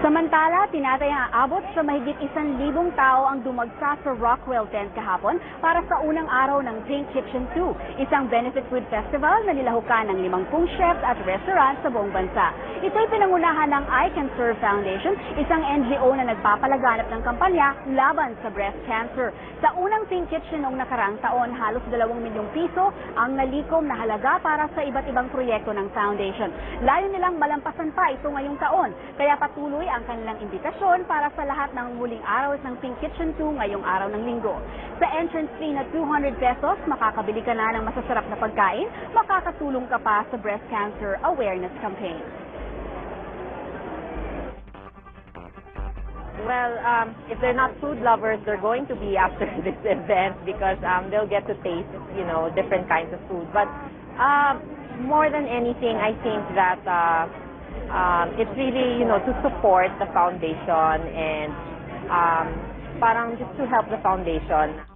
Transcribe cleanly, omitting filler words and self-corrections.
Samantala, tinatayang aabot sa mahigit 1,000 tao ang dumagsa sa Rockwell Tent kahapon para sa unang araw ng Pink Kitchen 2, isang benefit food festival na nilahukan ng 50 chefs at restaurant sa buong bansa. Ito'y pinangunahan ng I Can Serve Foundation, isang NGO na nagpapalaganap ng kampanya laban sa breast cancer. Sa unang Pink Kitchen noong nakaraang taon, halos 2 milyong piso ang nalikom na halaga para sa iba't ibang proyekto ng foundation. Layo nilang malampasan pa ito ngayong taon, kaya patuloy ang kanilang imbitasyon para sa lahat ng muling araw ng Pink Kitchen 2 ngayong araw ng linggo. Sa entrance fee na 200 pesos, makakabili ka na ng masasarap na pagkain, makakatulong ka pa sa breast cancer awareness campaign. Well, if they're not food lovers, they're going to be after this event because they'll get to taste, different kinds of food. But more than anything, I think that it's really, to support the foundation and parang just to help the foundation.